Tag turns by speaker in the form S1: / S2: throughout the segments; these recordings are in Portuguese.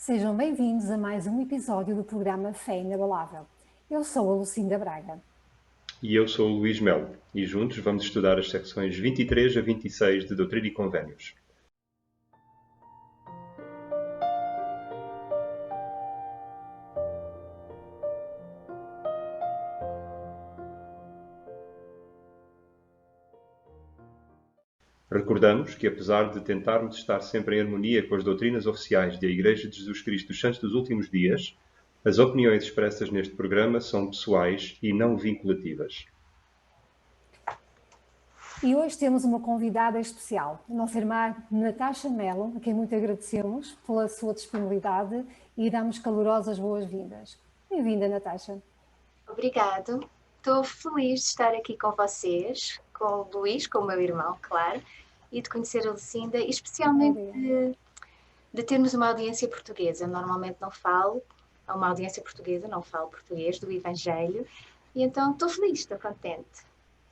S1: Sejam bem-vindos a mais um episódio do programa Fé Inabalável. Eu sou a Lucinda Braga.
S2: E eu sou o Luís Melo, e juntos vamos estudar as secções 23 a 26 de Doutrina e Convénios. Recordamos que, apesar de tentarmos estar sempre em harmonia com as doutrinas oficiais da Igreja de Jesus Cristo dos Santos dos Últimos Dias, as opiniões expressas neste programa são pessoais e não vinculativas.
S1: E hoje temos uma convidada especial, a nossa irmã Natasha Melo, a quem muito agradecemos pela sua disponibilidade e damos calorosas boas-vindas. Bem-vinda, Natasha.
S3: Obrigado. Estou feliz de estar aqui com vocês, com o Luís, com o meu irmão, claro, e de conhecer a Lucinda, e especialmente de termos uma audiência portuguesa. Normalmente não falo a uma audiência portuguesa, não falo português do Evangelho, e então estou feliz, estou contente.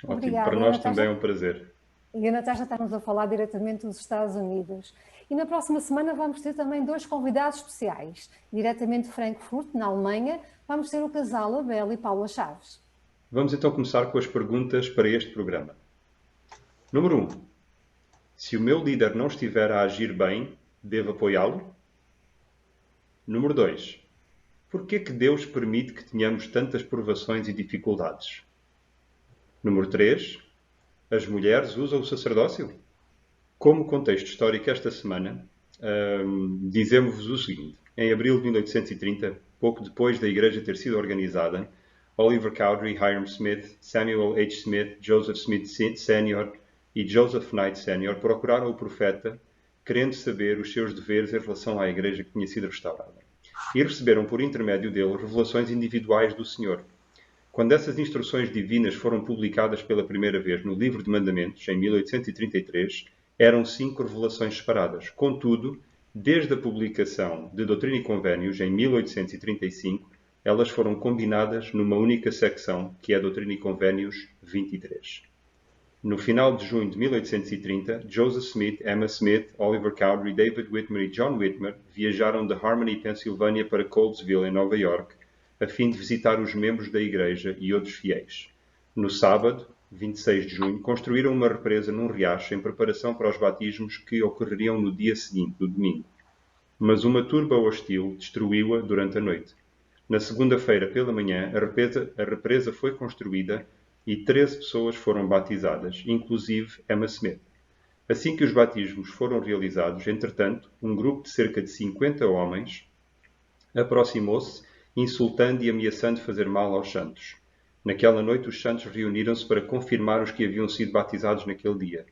S2: Ótimo,
S1: Obrigada.
S2: para nós também é um prazer.
S1: E a Natasha está-nos a falar diretamente dos Estados Unidos. E na próxima semana vamos ter também dois convidados especiais. Diretamente de Frankfurt, na Alemanha, vamos ter o casal Abel e Paula Chaves.
S2: Vamos então começar com as perguntas para este programa. Número 1. Se o meu líder não estiver a agir bem, devo apoiá-lo? Número 2. Por que Deus permite que tenhamos tantas provações e dificuldades? Número 3. As mulheres usam o sacerdócio? Como contexto histórico esta semana, dizemos-vos o seguinte. Em abril de 1830, pouco depois da Igreja ter sido organizada, Oliver Cowdery, Hiram Smith, Samuel H. Smith, Joseph Smith Sr. e Joseph Knight Sr. procuraram o profeta, querendo saber os seus deveres em relação à Igreja que tinha sido restaurada. E receberam por intermédio dele revelações individuais do Senhor. Quando essas instruções divinas foram publicadas pela primeira vez no Livro de Mandamentos, em 1833, eram 5 revelações separadas. Contudo, desde a publicação de Doutrina e Convénios, em 1835, elas foram combinadas numa única secção, que é a Doutrina e Convénios 23. No final de junho de 1830, Joseph Smith, Emma Smith, Oliver Cowdery, David Whitmer e John Whitmer viajaram de Harmony, Pensilvânia, para Colesville, em Nova York, a fim de visitar os membros da Igreja e outros fiéis. No sábado, 26 de junho, construíram uma represa num riacho em preparação para os batismos que ocorreriam no dia seguinte, no domingo. Mas uma turba hostil destruiu-a durante a noite. Na segunda-feira pela manhã, a represa foi construída e 13 pessoas foram batizadas, inclusive Emma Smith. Assim que os batismos foram realizados, entretanto, um grupo de cerca de 50 homens aproximou-se, insultando e ameaçando fazer mal aos santos. Naquela noite, os santos reuniram-se para confirmar os que haviam sido batizados naquele dia.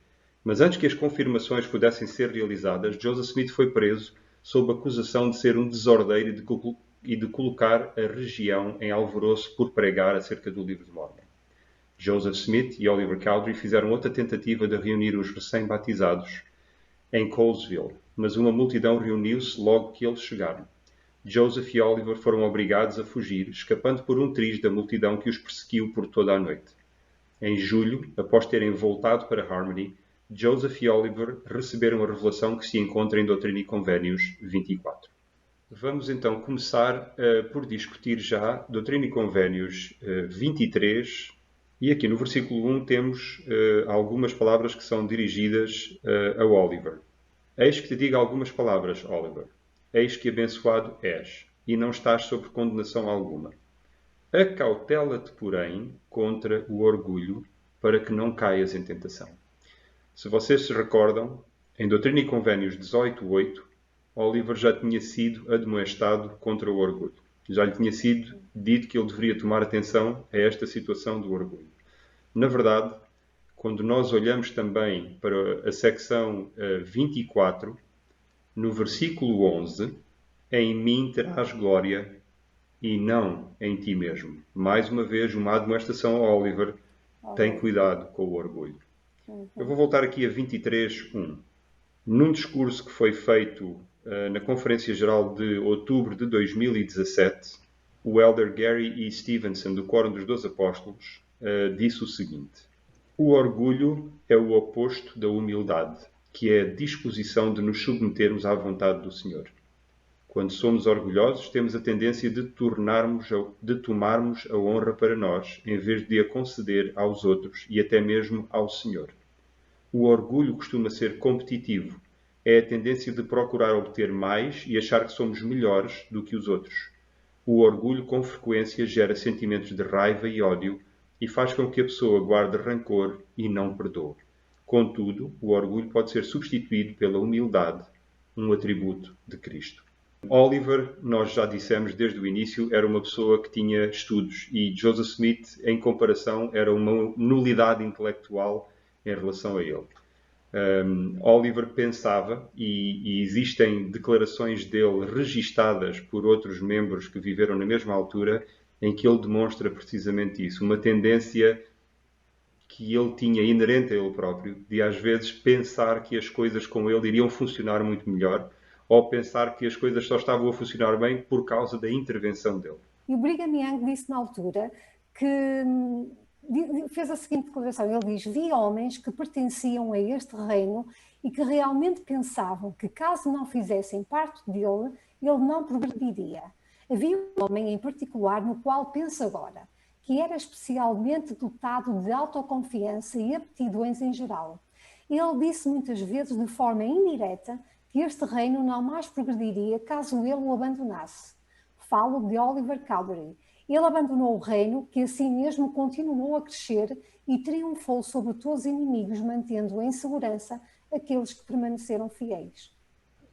S2: Mas antes que as confirmações pudessem ser realizadas, Joseph Smith foi preso sob acusação de ser um desordeiro e de colocar a região em alvoroço por pregar acerca do Livro de Mórmon. Joseph Smith e Oliver Cowdery fizeram outra tentativa de reunir os recém-batizados em Colesville, mas uma multidão reuniu-se logo que eles chegaram. Joseph e Oliver foram obrigados a fugir, escapando por um triz da multidão que os perseguiu por toda a noite. Em julho, após terem voltado para Harmony, Joseph e Oliver receberam a revelação que se encontra em Doutrina e Convénios 24. Vamos então começar por discutir já Doutrina e Convénios 23, e aqui no versículo 1 temos algumas palavras que são dirigidas a Oliver. Eis que te digo algumas palavras, Oliver. Eis que abençoado és, e não estás sob condenação alguma. Acautela-te, porém, contra o orgulho, para que não caias em tentação. Se vocês se recordam, em Doutrina e Convénios 18.8, Oliver já tinha sido admoestado contra o orgulho. Já lhe tinha sido dito que ele deveria tomar atenção a esta situação do orgulho. Na verdade, quando nós olhamos também para a secção 24, no versículo 11, em mim terás glória e não em ti mesmo. Mais uma vez, uma admoestação a Oliver, tem cuidado com o orgulho. Eu vou voltar aqui a 23.1. Num discurso que foi feito na Conferência Geral de outubro de 2017, o elder Gary E. Stevenson, do Quórum dos 12 Apóstolos, disse o seguinte: o orgulho é o oposto da humildade, que é a disposição de nos submetermos à vontade do Senhor. Quando somos orgulhosos, temos a tendência de tomarmos a honra para nós, em vez de a conceder aos outros e até mesmo ao Senhor. O orgulho costuma ser competitivo. É a tendência de procurar obter mais e achar que somos melhores do que os outros. O orgulho, com frequência, gera sentimentos de raiva e ódio e faz com que a pessoa guarde rancor e não perdoe. Contudo, o orgulho pode ser substituído pela humildade, um atributo de Cristo. Oliver, nós já dissemos desde o início, era uma pessoa que tinha estudos e Joseph Smith, em comparação, era uma nulidade intelectual em relação a ele. Oliver pensava, e existem declarações dele registadas por outros membros que viveram na mesma altura, em que ele demonstra precisamente isso, uma tendência que ele tinha inerente a ele próprio, de às vezes pensar que as coisas com ele iriam funcionar muito melhor, ou pensar que as coisas só estavam a funcionar bem por causa da intervenção dele.
S1: E o Brigham Young disse na altura que fez a seguinte declaração, ele diz: vi homens que pertenciam a este reino e que realmente pensavam que caso não fizessem parte dele, ele não progrediria. Havia um homem em particular no qual penso agora, que era especialmente dotado de autoconfiança e aptidões em geral. Ele disse muitas vezes de forma indireta que este reino não mais progrediria caso ele o abandonasse. Falo de Oliver Cowdery. Ele abandonou o reino, que assim mesmo continuou a crescer e triunfou sobre todos os inimigos, mantendo em segurança aqueles que permaneceram fiéis.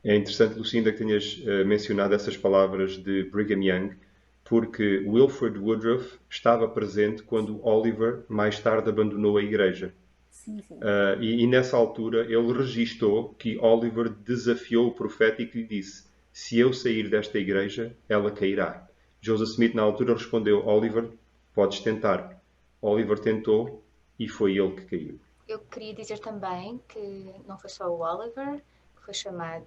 S2: É interessante, Lucinda, que tenhas mencionado essas palavras de Brigham Young, porque Wilford Woodruff estava presente quando Oliver mais tarde abandonou a igreja.
S1: Sim, sim.
S2: E nessa altura ele registou que Oliver desafiou o profeta e que lhe disse: se eu sair desta igreja, ela cairá. Joseph Smith na altura respondeu: Oliver, podes tentar. Oliver tentou e foi ele que caiu.
S3: Eu queria dizer também que não foi só o Oliver que foi chamado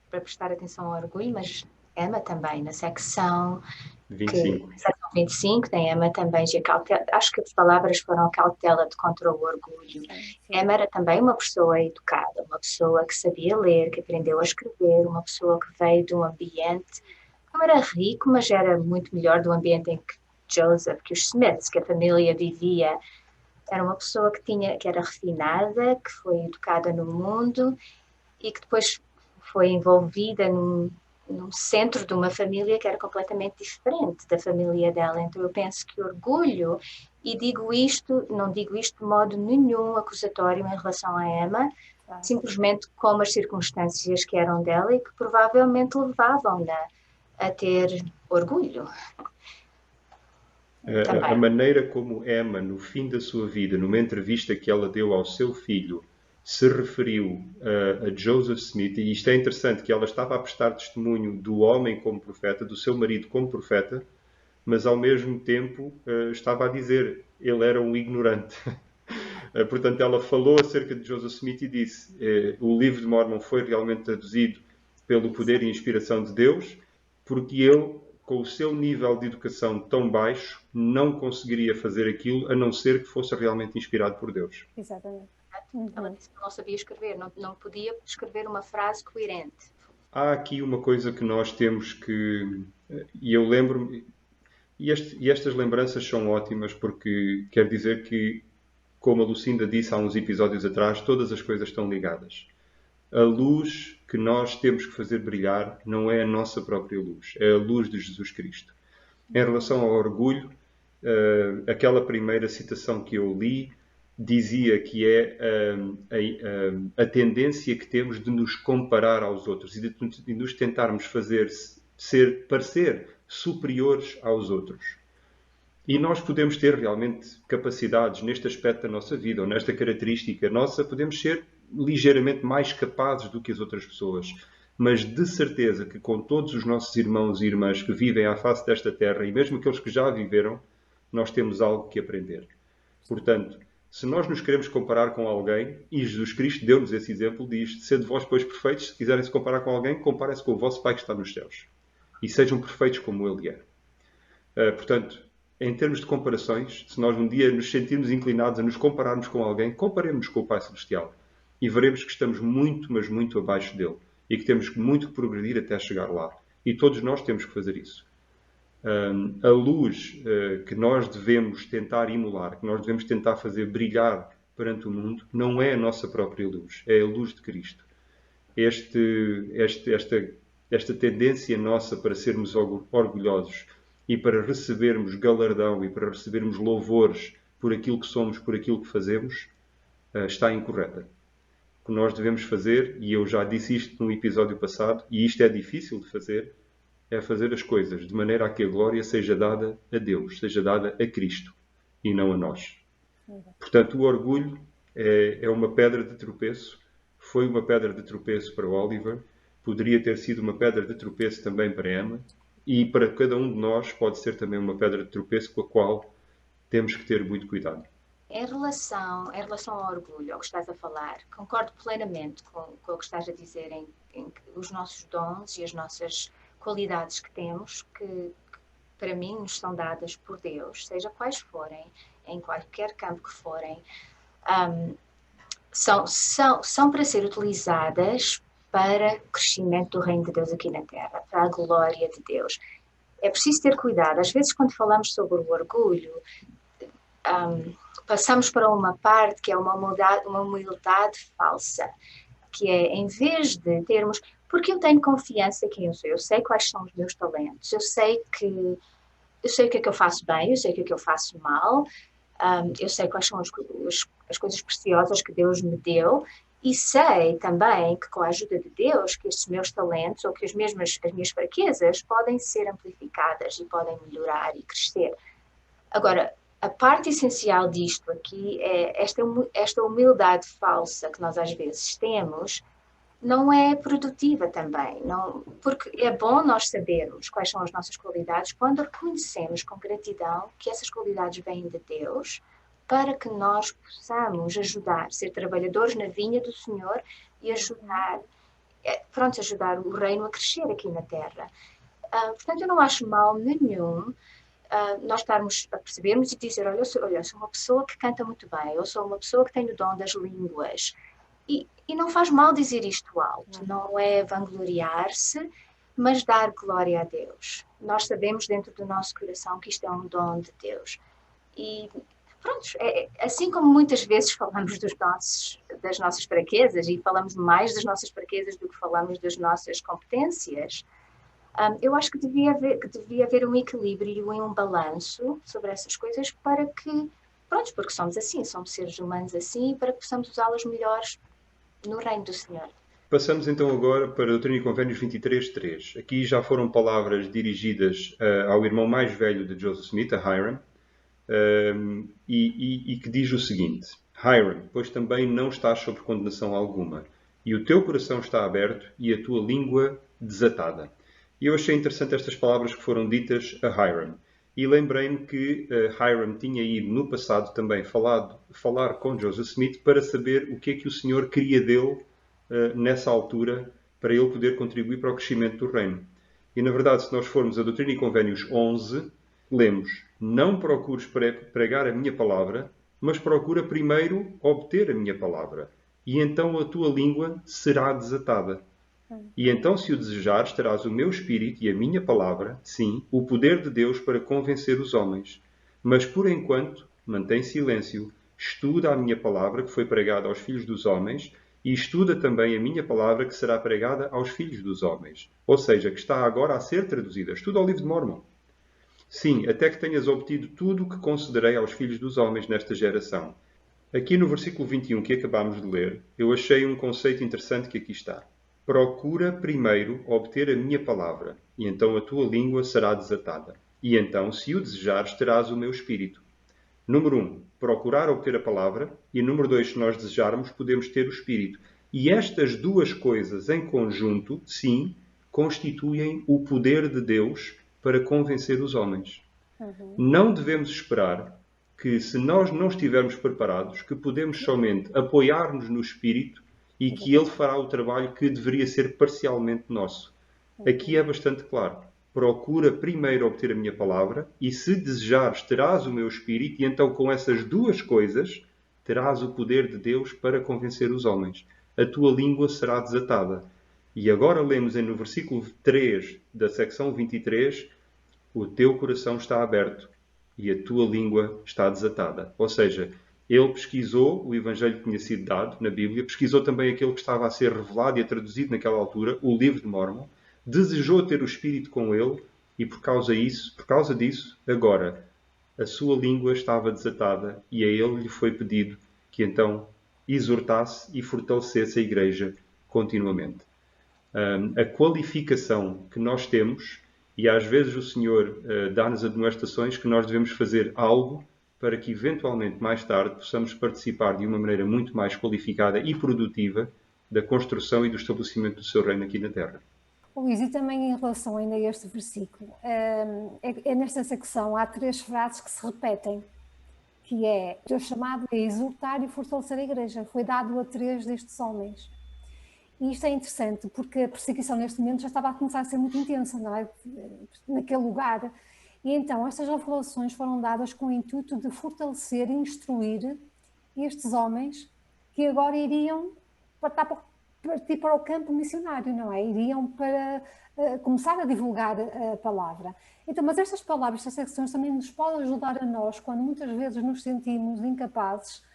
S3: para prestar atenção ao orgulho, mas Emma também, na secção
S2: 25.
S3: Secção 25, tem Emma também, acho que as palavras foram cautela-te contra o orgulho. Emma era também uma pessoa educada, uma pessoa que sabia ler, que aprendeu a escrever, uma pessoa que veio de um ambiente, não era rico, mas era muito melhor do ambiente em que Joseph, que os Smiths, que a família vivia. Era uma pessoa que era refinada, que foi educada no mundo e que depois foi envolvida num centro de uma família que era completamente diferente da família dela. Então eu penso que orgulho, e digo isto, não digo isto de modo nenhum acusatório em relação a Emma, simplesmente como as circunstâncias que eram dela e que provavelmente levavam-na a ter orgulho.
S2: A maneira como Emma, no fim da sua vida, numa entrevista que ela deu ao seu filho, se referiu a Joseph Smith, e isto é interessante, que ela estava a prestar testemunho do homem como profeta, do seu marido como profeta, mas ao mesmo tempo estava a dizer, ele era um ignorante. Portanto, ela falou acerca de Joseph Smith e disse, o livro de Mormon foi realmente traduzido pelo poder e inspiração de Deus, porque ele, com o seu nível de educação tão baixo, não conseguiria fazer aquilo, a não ser que fosse realmente inspirado por Deus.
S1: Exatamente.
S3: Ela disse que não sabia escrever, não podia escrever uma frase coerente.
S2: Há aqui uma coisa que nós temos que... E eu lembro-me... E estas lembranças são ótimas porque quer dizer que, como a Lucinda disse há uns episódios atrás, todas as coisas estão ligadas. A luz que nós temos que fazer brilhar não é a nossa própria luz, é a luz de Jesus Cristo. Em relação ao orgulho, aquela primeira citação que eu li dizia que é a tendência que temos de nos comparar aos outros e de nos tentarmos parecer superiores aos outros. E nós podemos ter realmente capacidades neste aspecto da nossa vida, ou nesta característica nossa, podemos ser ligeiramente mais capazes do que as outras pessoas. Mas de certeza que com todos os nossos irmãos e irmãs que vivem à face desta terra, e mesmo aqueles que já viveram, nós temos algo que aprender. Portanto, se nós nos queremos comparar com alguém, e Jesus Cristo deu-nos esse exemplo, diz, sede vós, pois, perfeitos, se quiserem se comparar com alguém, comparem-se com o vosso Pai que está nos céus. E sejam perfeitos como Ele é. Portanto, em termos de comparações, se nós um dia nos sentirmos inclinados a nos compararmos com alguém, comparemos-nos com o Pai Celestial. E veremos que estamos muito, mas muito abaixo dele. E que temos muito que progredir até chegar lá. E todos nós temos que fazer isso. A luz que nós devemos tentar emular, que nós devemos tentar fazer brilhar perante o mundo, não é a nossa própria luz, é a luz de Cristo. Esta tendência nossa para sermos orgulhosos e para recebermos galardão e para recebermos louvores por aquilo que somos, por aquilo que fazemos, está incorreta. O que nós devemos fazer, e eu já disse isto no episódio passado, e isto é difícil de fazer, é fazer as coisas de maneira a que a glória seja dada a Deus, seja dada a Cristo e não a nós. Portanto, o orgulho é uma pedra de tropeço. Foi uma pedra de tropeço para o Oliver, poderia ter sido uma pedra de tropeço também para Emma, e para cada um de nós pode ser também uma pedra de tropeço com a qual temos que ter muito cuidado.
S3: Em relação ao orgulho, ao que estás a falar, concordo plenamente com o que estás a dizer em os nossos dons e as nossas qualidades que temos, que para mim nos são dadas por Deus, seja quais forem, em qualquer campo que forem, são para ser utilizadas para o crescimento do reino de Deus aqui na Terra, para a glória de Deus. É preciso ter cuidado. Às vezes, quando falamos sobre o orgulho, passamos para uma parte que é uma humildade falsa, que é, em vez de termos... Porque eu tenho confiança em quem eu sei quais são os meus talentos, eu sei o que é que eu faço bem, eu sei o que é que eu faço mal, eu sei quais são as coisas preciosas que Deus me deu, e sei também que com a ajuda de Deus, que estes meus talentos ou que as minhas fraquezas podem ser amplificadas e podem melhorar e crescer. Agora, a parte essencial disto aqui é esta humildade falsa que nós às vezes temos, não é produtiva também, porque é bom nós sabermos quais são as nossas qualidades quando reconhecemos com gratidão que essas qualidades vêm de Deus, para que nós possamos ajudar, ser trabalhadores na vinha do Senhor e ajudar o reino a crescer aqui na Terra. Portanto, eu não acho mal nenhum nós estarmos a percebermos e dizer, olha, eu sou uma pessoa que canta muito bem, eu sou uma pessoa que tem o dom das línguas. E não faz mal dizer isto alto, não é vangloriar-se, mas dar glória a Deus. Nós sabemos dentro do nosso coração que isto é um dom de Deus. E pronto, assim como muitas vezes falamos das nossas fraquezas e falamos mais das nossas fraquezas do que falamos das nossas competências, eu acho que devia haver um equilíbrio e um balanço sobre essas coisas para que, pronto, porque somos assim, somos seres humanos assim, para que possamos usá-las melhores no reino do Senhor.
S2: Passamos então agora para Doutrina e Convênios 23.3. Aqui já foram palavras dirigidas ao irmão mais velho de Joseph Smith, a Hiram, e que diz o seguinte: Hiram, pois também não estás sob condenação alguma, e o teu coração está aberto e a tua língua desatada. E eu achei interessante estas palavras que foram ditas a Hiram. E lembrei-me que Hiram tinha ido no passado também falar com Joseph Smith para saber o que é que o Senhor queria dele nessa altura para ele poder contribuir para o crescimento do reino. E na verdade, se nós formos a Doutrina e Convênios 11, lemos: não procures pregar a minha palavra, mas procura primeiro obter a minha palavra, e então a tua língua será desatada. E então, se o desejares, terás o meu Espírito e a minha palavra, sim, o poder de Deus para convencer os homens. Mas, por enquanto, mantém silêncio, estuda a minha palavra que foi pregada aos filhos dos homens e estuda também a minha palavra que será pregada aos filhos dos homens. Ou seja, que está agora a ser traduzida. Estuda o livro de Mórmon. Sim, até que tenhas obtido tudo o que concederei aos filhos dos homens nesta geração. Aqui no versículo 21 que acabámos de ler, eu achei um conceito interessante que aqui está. Procura primeiro obter a minha palavra, e então a tua língua será desatada. E então, se o desejares, terás o meu Espírito. Número 1, procurar obter a palavra. E número 2, se nós desejarmos, podemos ter o Espírito. E estas duas coisas em conjunto, sim, constituem o poder de Deus para convencer os homens. Não devemos esperar que, se nós não estivermos preparados, que podemos somente apoiar-nos no Espírito e que Ele fará o trabalho que deveria ser parcialmente nosso. Aqui é bastante claro. Procura primeiro obter a minha palavra e, se desejares, terás o meu Espírito, e então com essas duas coisas terás o poder de Deus para convencer os homens. A tua língua será desatada. E agora lemos no versículo 3 da secção 23, o teu coração está aberto e a tua língua está desatada. Ou seja, ele pesquisou o evangelho que tinha sido dado na Bíblia, pesquisou também aquele que estava a ser revelado e a traduzido naquela altura, o livro de Mórmon, desejou ter o Espírito com ele e por causa disso, agora a sua língua estava desatada e a ele lhe foi pedido que então exortasse e fortalecesse a igreja continuamente. A qualificação que nós temos, e às vezes o Senhor dá-nos admoestações que nós devemos fazer algo para que eventualmente mais tarde possamos participar de uma maneira muito mais qualificada e produtiva da construção e do estabelecimento do seu reino aqui na Terra.
S1: Luís, e também em relação ainda a este versículo, nesta secção há 3 frases que se repetem, que é o chamado a exortar e fortalecer a igreja. Foi dado a 3 destes homens. E isto é interessante porque a perseguição neste momento já estava a começar a ser muito intensa, não é? Naquele lugar. E então estas revelações foram dadas com o intuito de fortalecer e instruir estes homens que agora iriam partir para o campo missionário, não é? Iriam para começar a divulgar a palavra. Então, mas estas palavras, estas secções também nos podem ajudar a nós, quando muitas vezes nos sentimos incapazes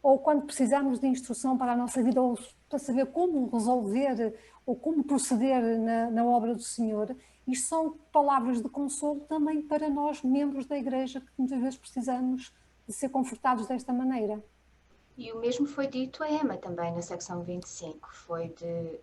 S1: ou quando precisamos de instrução para a nossa vida, ou para saber como resolver ou como proceder na obra do Senhor. Isto são palavras de consolo também para nós, membros da Igreja, que muitas vezes precisamos de ser confortados desta maneira.
S3: E o mesmo foi dito a Emma também na secção 25, foi de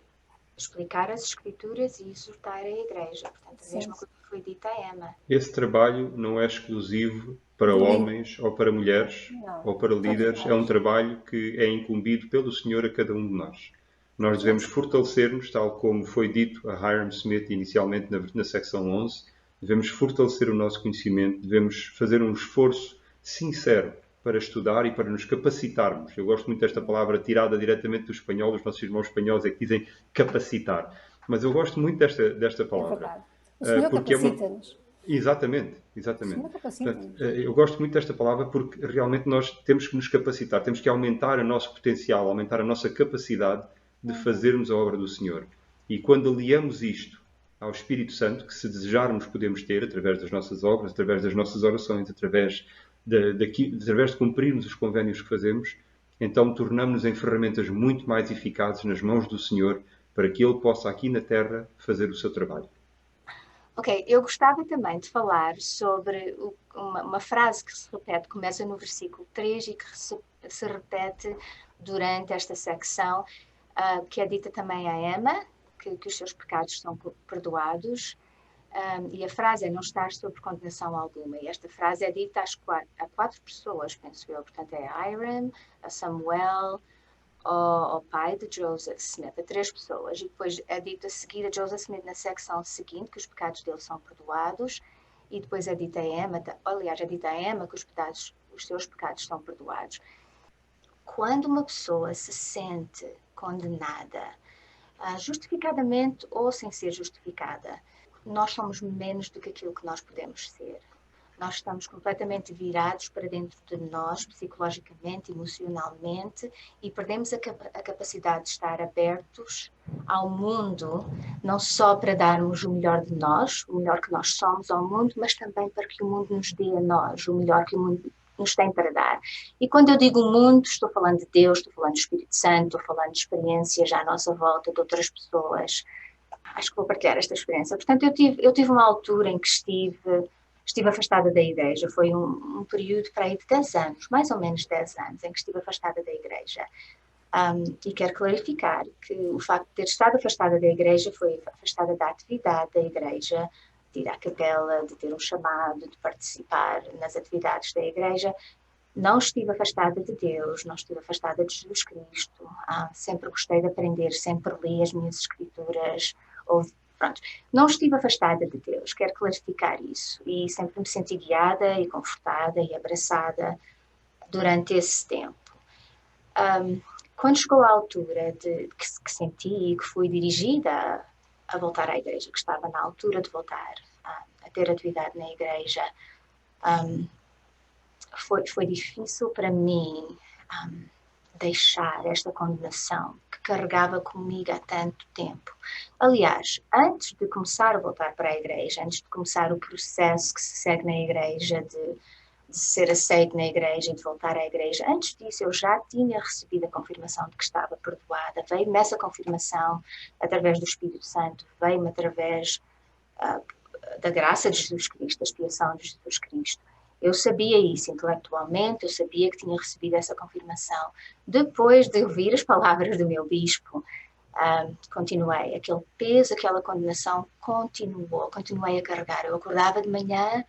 S3: explicar as Escrituras e exortar a Igreja. Portanto, a mesma coisa que foi dita a Emma.
S2: Esse trabalho não é exclusivo para homens ou para mulheres ou para líderes. É um trabalho que é incumbido pelo Senhor a cada um de nós. Nós devemos fortalecer-nos, tal como foi dito a Hiram Smith inicialmente na secção 11. Devemos fortalecer o nosso conhecimento, devemos fazer um esforço sincero para estudar e para nos capacitarmos. Eu gosto muito desta palavra tirada diretamente do espanhol, os nossos irmãos espanhóis é que dizem capacitar. Mas eu gosto muito desta palavra.
S1: É verdade. O Senhor capacita-nos.
S2: Exatamente. Portanto, eu gosto muito desta palavra porque realmente nós temos que nos capacitar, temos que aumentar o nosso potencial, aumentar a nossa capacidade de fazermos a obra do Senhor. E quando aliamos isto ao Espírito Santo, que se desejarmos podemos ter através das nossas obras, através das nossas orações, através de cumprirmos os convénios que fazemos, então tornamos-nos em ferramentas muito mais eficazes nas mãos do Senhor para que Ele possa aqui na Terra fazer o seu trabalho.
S3: Ok, eu gostava também de falar sobre uma frase que se repete, começa no versículo 3 e que se repete durante esta secção, que é dita também a Emma, que os seus pecados são perdoados, e a frase é: não estás sob condenação alguma. E esta frase é dita a 4 pessoas, penso eu. Portanto, é a Hiram, a Samuel, ao pai de Joseph Smith, a 3 pessoas. E depois é dito a seguir a Joseph Smith na secção seguinte que os pecados dele são perdoados. E depois é dita a Emma, é dita a Emma que os seus pecados são perdoados. Quando uma pessoa se sente condenada, justificadamente ou sem ser justificada, nós somos menos do que aquilo que nós podemos ser. Nós estamos completamente virados para dentro de nós, psicologicamente, emocionalmente, e perdemos a capacidade de estar abertos ao mundo, não só para darmos o melhor de nós, o melhor que nós somos ao mundo, mas também para que o mundo nos dê a nós o melhor que o mundo nos tem para dar. E quando eu digo mundo, estou falando de Deus, estou falando do Espírito Santo, estou falando de experiências à nossa volta, de outras pessoas. Acho que vou partilhar esta experiência. Portanto, eu tive uma altura em que estive afastada da igreja. Foi um período para aí de 10 anos, mais ou menos 10 anos, em que estive afastada da igreja. E quero clarificar que o facto de ter estado afastada da igreja foi afastada da atividade da igreja, de ir à capela, de ter um chamado, de participar nas atividades da igreja. Não estive afastada de Deus, não estive afastada de Jesus Cristo. Sempre gostei de aprender, sempre li as minhas escrituras. Pronto. Não estive afastada de Deus, quero clarificar isso. E sempre me senti guiada e confortada e abraçada durante esse tempo. Quando chegou a altura que senti e que fui dirigida a voltar à igreja, que estava na altura de voltar a ter atividade na igreja, foi difícil para mim deixar esta condenação que carregava comigo há tanto tempo. Aliás, antes de começar a voltar para a igreja, antes de começar o processo que se segue na igreja de ser aceito na igreja e de voltar à igreja, antes disso eu já tinha recebido a confirmação de que estava perdoada. Veio-me essa confirmação através do Espírito Santo, veio-me através da graça de Jesus Cristo, da expiação de Jesus Cristo. Eu sabia isso intelectualmente, eu sabia que tinha recebido essa confirmação. Depois de ouvir as palavras do meu bispo, continuei. Aquele peso, aquela condenação continuei a carregar. Eu acordava de manhã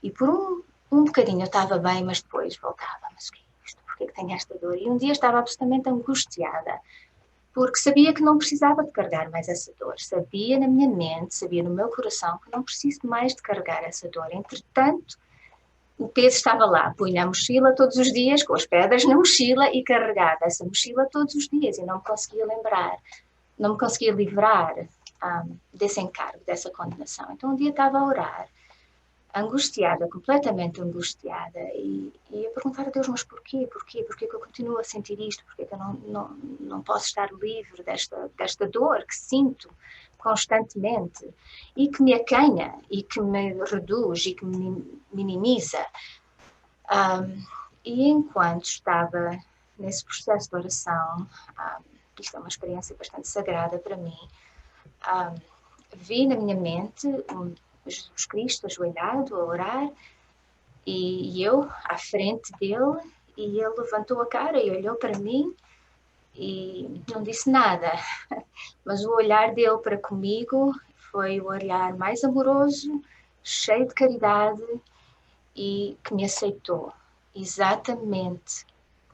S3: e por um bocadinho eu estava bem, mas depois voltava. Mas o que é isto? Porquê que tenho esta dor? E um dia estava absolutamente angustiada, porque sabia que não precisava de carregar mais essa dor. Sabia na minha mente, sabia no meu coração que não preciso mais de carregar essa dor. Entretanto, o peso estava lá. Punha a mochila todos os dias, com as pedras na mochila e carregava essa mochila todos os dias. E não me conseguia lembrar, não me conseguia livrar desse encargo, dessa condenação. Então um dia estava a orar, angustiada, completamente angustiada, e a perguntar a Deus, mas porquê? Porquê que eu continuo a sentir isto? Porquê que eu não posso estar livre desta dor que sinto constantemente e que me acanha e que me reduz e que me minimiza? E enquanto estava nesse processo de oração, isto é uma experiência bastante sagrada para mim, vi na minha mente Jesus Cristo ajoelhado a orar e eu à frente dele, e ele levantou a cara e olhou para mim e não disse nada, mas o olhar dele para comigo foi o olhar mais amoroso, cheio de caridade e que me aceitou exatamente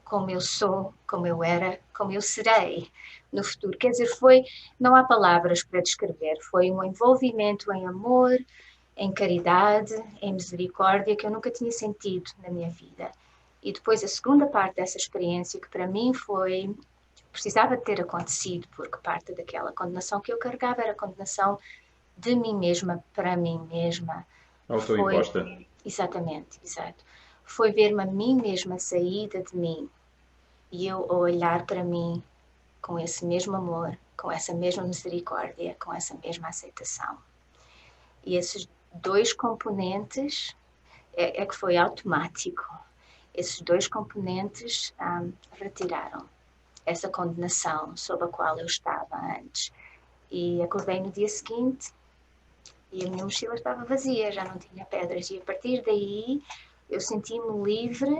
S3: como eu sou, como eu era, como eu serei no futuro. Quer dizer, não há palavras para descrever, foi um envolvimento em amor, em caridade, em misericórdia que eu nunca tinha sentido na minha vida. E depois a segunda parte dessa experiência, que para mim precisava de ter acontecido, porque parte daquela condenação que eu carregava era a condenação de mim mesma para mim mesma.
S2: Autoimposta.
S3: Exatamente, exato. Foi ver-me a mim mesma saída de mim e eu a olhar para mim com esse mesmo amor, com essa mesma misericórdia, com essa mesma aceitação. E esses dois componentes é que foi automático. Esses dois componentes retiraram essa condenação sob a qual eu estava antes. E acordei no dia seguinte e a minha mochila estava vazia, já não tinha pedras. E a partir daí eu senti-me livre,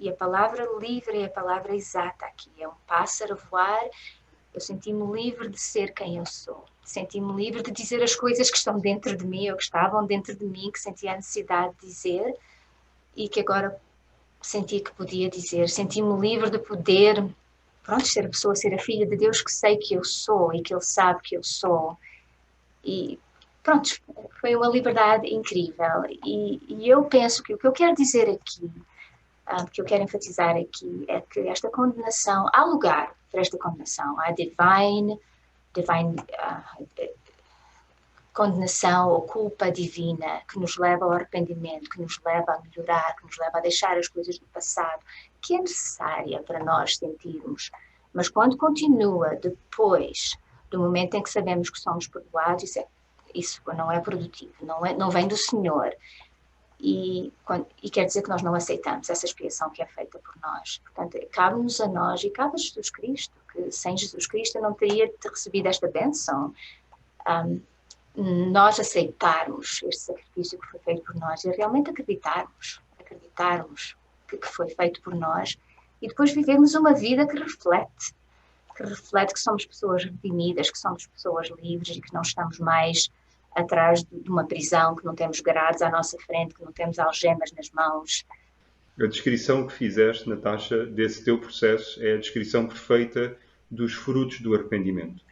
S3: e a palavra livre é a palavra exata aqui. É um pássaro a voar. Eu senti-me livre de ser quem eu sou. Senti-me livre de dizer as coisas que estão dentro de mim, ou que estavam dentro de mim, que sentia a necessidade de dizer e que agora sentia que podia dizer. Senti-me livre de poder, ser a pessoa, ser a filha de Deus que sei que eu sou e que Ele sabe que eu sou. E foi uma liberdade incrível. E eu penso que o que eu quero dizer aqui, que eu quero enfatizar aqui, é que esta condenação, há lugar para esta condenação, há divine condenação ou culpa divina que nos leva ao arrependimento, que nos leva a melhorar, que nos leva a deixar as coisas do passado, que é necessária para nós sentirmos. Mas quando continua depois do momento em que sabemos que somos perdoados, isso não é produtivo, não vem do Senhor. E quer dizer que nós não aceitamos essa expiação que é feita por nós. Portanto, cabe-nos a nós e cabe a Jesus Cristo, que sem Jesus Cristo eu não teria recebido esta bênção. Nós aceitarmos este sacrifício que foi feito por nós e realmente acreditarmos que foi feito por nós, e depois vivermos uma vida que reflete que somos pessoas redimidas, que somos pessoas livres e que não estamos mais atrás de uma prisão, que não temos grades à nossa frente, que não temos algemas nas mãos.
S2: A descrição que fizeste, Natasha, desse teu processo é a descrição perfeita dos frutos do arrependimento.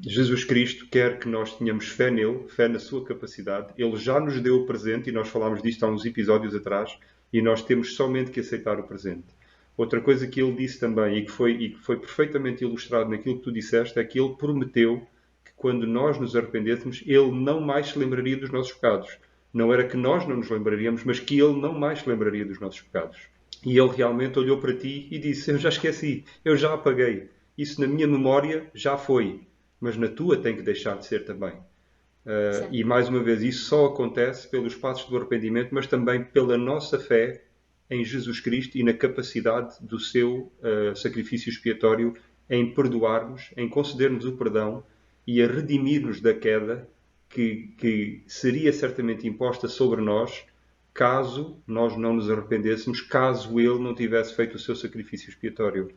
S2: Jesus Cristo quer que nós tenhamos fé nele, fé na sua capacidade. Ele já nos deu o presente e nós falámos disto há uns episódios atrás, e nós temos somente que aceitar o presente. Outra coisa que ele disse também e que foi perfeitamente ilustrado naquilo que tu disseste é que ele prometeu que quando nós nos arrependêssemos, ele não mais se lembraria dos nossos pecados. Não era que nós não nos lembraríamos, mas que ele não mais se lembraria dos nossos pecados. E ele realmente olhou para ti e disse: eu já esqueci, eu já apaguei. Isso na minha memória já foi, mas na tua tem que deixar de ser também.
S3: Exato.
S2: E mais uma vez, isso só acontece pelos passos do arrependimento, mas também pela nossa fé em Jesus Cristo e na capacidade do seu sacrifício expiatório em perdoar-nos, em conceder-nos o perdão e a redimir-nos da queda que seria certamente imposta sobre nós caso nós não nos arrependêssemos, caso ele não tivesse feito o seu sacrifício expiatório.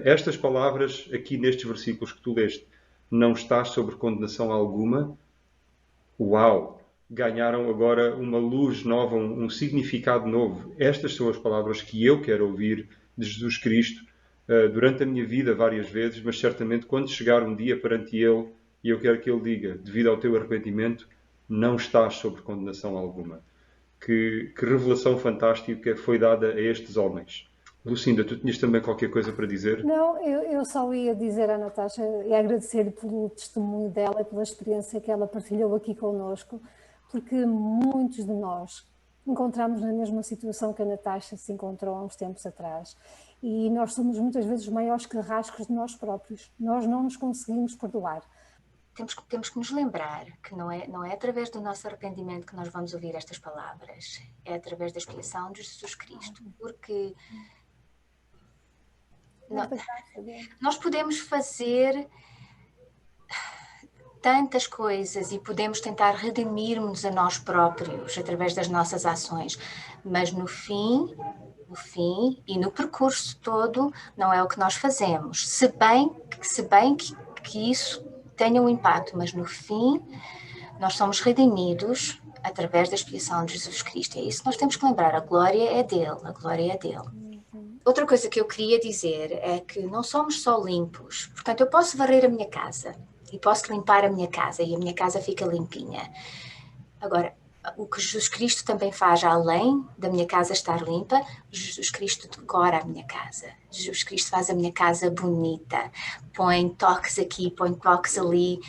S2: Estas palavras aqui nestes versículos que tu leste, não estás sobre condenação alguma. Uau! Ganharam agora uma luz nova, um significado novo. Estas são as palavras que eu quero ouvir de Jesus Cristo durante a minha vida várias vezes, mas certamente quando chegar um dia perante Ele, e eu quero que Ele diga, devido ao teu arrependimento, não estás sobre condenação alguma. Que revelação fantástica foi dada a estes homens. Lucinda, tu tinhas também qualquer coisa para dizer?
S1: Não, eu só ia dizer à Natasha e agradecer pelo testemunho dela e pela experiência que ela partilhou aqui connosco, porque muitos de nós encontramos na mesma situação que a Natasha se encontrou há uns tempos atrás. E nós somos muitas vezes os maiores carrascos de nós próprios. Nós não nos conseguimos perdoar.
S3: Temos que nos lembrar que não é através do nosso arrependimento que nós vamos ouvir estas palavras, é através da expiação de Jesus Cristo, porque nós podemos fazer tantas coisas e podemos tentar redimir-nos a nós próprios através das nossas ações, mas no fim e no percurso todo não é o que nós fazemos, se bem que isso tenha um impacto, mas no fim nós somos redimidos através da expiação de Jesus Cristo. É isso que nós temos que lembrar, a glória é dele. Outra coisa que eu queria dizer é que não somos só limpos, portanto eu posso varrer a minha casa e posso limpar a minha casa e a minha casa fica limpinha. Agora, o que Jesus Cristo também faz, além da minha casa estar limpa, Jesus Cristo decora a minha casa. Jesus Cristo faz a minha casa bonita, põe toques aqui, põe toques ali,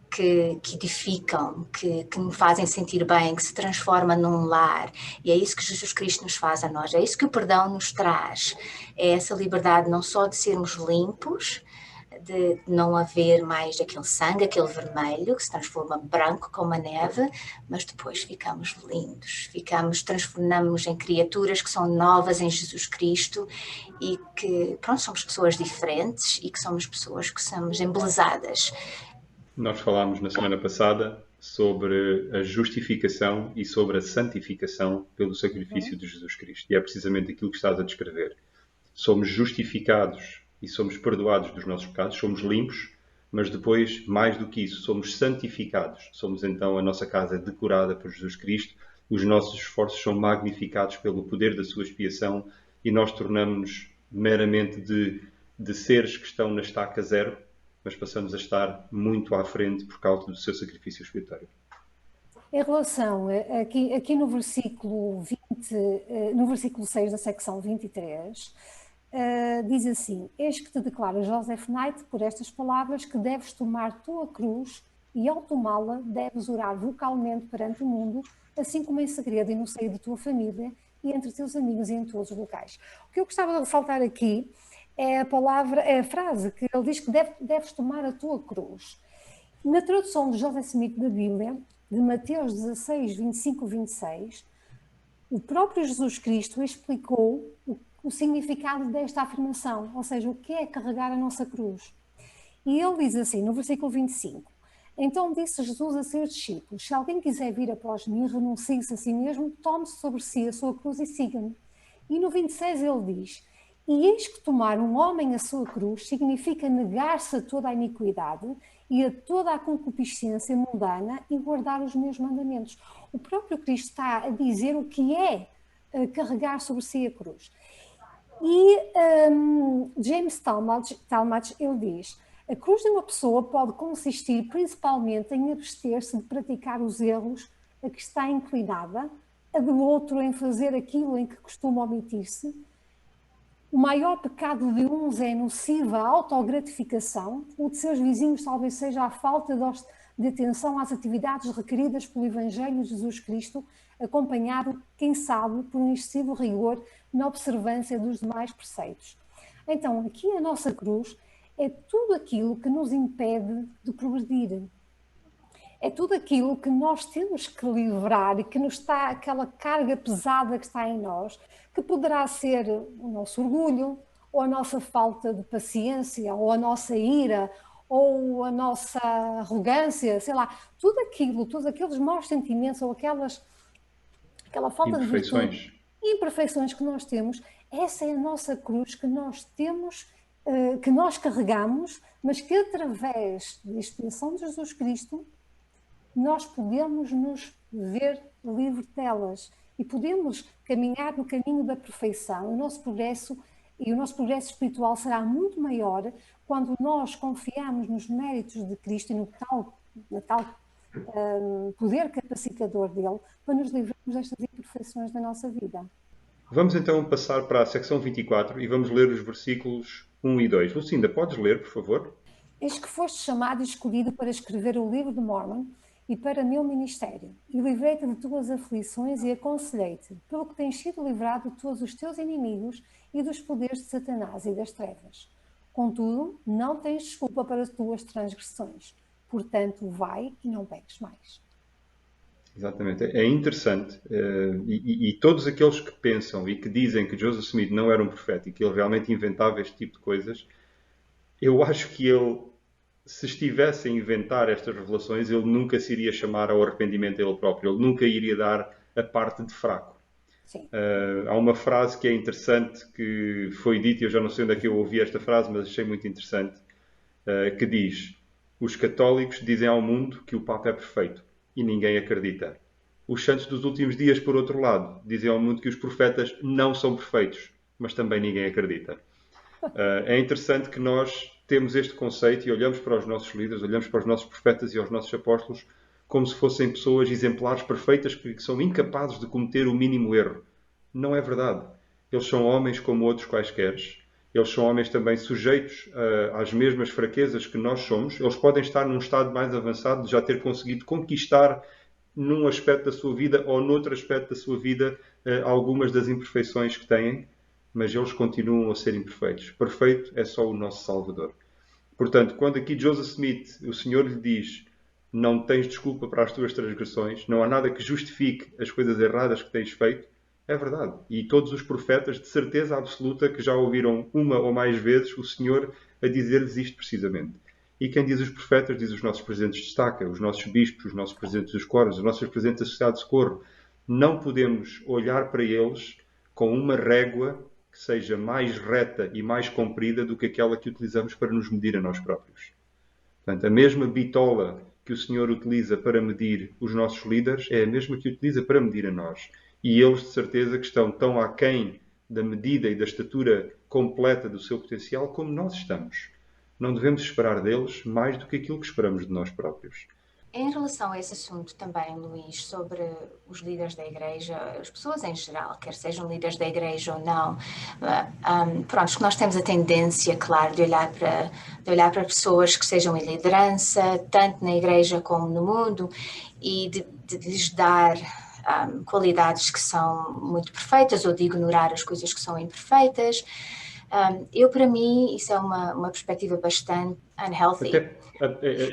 S3: que edificam, que me fazem sentir bem, que se transforma num lar. E é isso que Jesus Cristo nos faz a nós, é isso que o perdão nos traz. É essa liberdade não só de sermos limpos, de não haver mais aquele sangue, aquele vermelho que se transforma branco como a neve, mas depois ficamos lindos, transformamos em criaturas que são novas em Jesus Cristo e que, pronto, somos pessoas diferentes e que somos pessoas que somos embelezadas.
S2: Nós falámos na semana passada sobre a justificação e sobre a santificação pelo sacrifício de Jesus Cristo. E é precisamente aquilo que estás a descrever. Somos justificados e somos perdoados dos nossos pecados, somos limpos, mas depois, mais do que isso, somos santificados. Somos então a nossa casa decorada por Jesus Cristo, os nossos esforços são magnificados pelo poder da sua expiação e nós tornamos-nos meramente de seres que estão na estaca zero, mas passamos a estar muito à frente por causa do seu sacrifício expiatório.
S1: Em relação, aqui no versículo 20, no versículo 6 da secção 23, diz assim: eis que te declara Joseph Knight por estas palavras que deves tomar tua cruz e ao tomá-la deves orar vocalmente perante o mundo, assim como em segredo e no seio de tua família e entre teus amigos e em todos os locais. O que eu gostava de ressaltar aqui é a frase que ele diz que deves tomar a tua cruz. Na tradução de Joseph Smith da Bíblia, de Mateus 16, 25, 26, o próprio Jesus Cristo explicou o significado desta afirmação, ou seja, o que é carregar a nossa cruz. E ele diz assim, no versículo 25, então disse Jesus a seus discípulos, se alguém quiser vir após mim, renuncie-se a si mesmo, tome sobre si a sua cruz e siga-me. E no 26 ele diz, e eis que tomar um homem a sua cruz significa negar-se a toda a iniquidade e a toda a concupiscência mundana e guardar os meus mandamentos. O próprio Cristo está a dizer o que é carregar sobre si a cruz. E James Talmage, ele diz, a cruz de uma pessoa pode consistir principalmente em abster-se de praticar os erros a que está inclinada, a do outro em fazer aquilo em que costuma omitir-se. O maior pecado de uns é a nociva autogratificação, o de seus vizinhos talvez seja a falta de atenção às atividades requeridas pelo Evangelho de Jesus Cristo, acompanhado, quem sabe, por um excessivo rigor na observância dos demais preceitos. Então, aqui a nossa cruz é tudo aquilo que nos impede de progredir. É tudo aquilo que nós temos que livrar e que nos está, aquela carga pesada que está em nós, que poderá ser o nosso orgulho, ou a nossa falta de paciência, ou a nossa ira, ou a nossa arrogância, sei lá, tudo aquilo, todos aqueles maus sentimentos ou aquela falta de virtude, imperfeições que nós temos, essa é a nossa cruz que nós temos, que nós carregamos, mas que através da expiação de Jesus Cristo, nós podemos nos ver livre delas e podemos caminhar no caminho da perfeição. O nosso progresso espiritual será muito maior quando nós confiamos nos méritos de Cristo e no tal poder capacitador dele para nos livrarmos destas imperfeições da nossa vida.
S2: Vamos então passar para a secção 24 e vamos ler os versículos 1 e 2. Lucinda, podes ler, por favor?
S1: Eis que foste chamado e escolhido para escrever o livro de Mormon e para meu ministério, e livrei-te de tuas aflições e aconselhei-te, pelo que tens sido livrado de todos os teus inimigos e dos poderes de Satanás e das trevas. Contudo, não tens desculpa para as tuas transgressões. Portanto, vai e não peques mais.
S2: Exatamente. É interessante. E todos aqueles que pensam e que dizem que Joseph Smith não era um profeta e que ele realmente inventava este tipo de coisas, eu acho que ele, se estivesse a inventar estas revelações, ele nunca se iria chamar ao arrependimento a ele próprio. Ele nunca iria dar a parte de fraco. Há uma frase que é interessante que foi dita, eu já não sei onde é que eu ouvi esta frase, mas achei muito interessante, que diz: os católicos dizem ao mundo que o Papa é perfeito e ninguém acredita. Os santos dos últimos dias, por outro lado, dizem ao mundo que os profetas não são perfeitos, mas também ninguém acredita. É interessante que nós temos este conceito e olhamos para os nossos líderes, olhamos para os nossos profetas e aos nossos apóstolos como se fossem pessoas exemplares perfeitas que são incapazes de cometer o mínimo erro. Não é verdade. Eles são homens como outros quaisquer. Eles são homens também sujeitos às mesmas fraquezas que nós somos. Eles podem estar num estado mais avançado de já ter conseguido conquistar num aspecto da sua vida ou noutro aspecto da sua vida algumas das imperfeições que têm, mas eles continuam a ser imperfeitos. Perfeito é só o nosso Salvador. Portanto, quando aqui Joseph Smith, o Senhor lhe diz: não tens desculpa para as tuas transgressões, não há nada que justifique as coisas erradas que tens feito, é verdade. E todos os profetas, de certeza absoluta, que já ouviram uma ou mais vezes o Senhor a dizer-lhes isto precisamente. E quem diz os profetas, diz os nossos presidentes de estaca, os nossos bispos, os nossos presidentes dos coros, os nossos presidentes da Sociedade de Socorro. Não podemos olhar para eles com uma régua que seja mais reta e mais comprida do que aquela que utilizamos para nos medir a nós próprios. Portanto, a mesma bitola que o Senhor utiliza para medir os nossos líderes é a mesma que utiliza para medir a nós. E eles, de certeza, que estão tão aquém da medida e da estatura completa do seu potencial como nós estamos. Não devemos esperar deles mais do que aquilo que esperamos de nós próprios.
S3: Em relação a esse assunto também, Luís, sobre os líderes da Igreja, as pessoas em geral, quer sejam líderes da Igreja ou não, pronto, que nós temos a tendência, claro, de olhar para pessoas que sejam em liderança, tanto na Igreja como no mundo, e de lhes dar qualidades que são muito perfeitas ou de ignorar as coisas que são imperfeitas. Para mim, isso é uma perspectiva bastante unhealthy.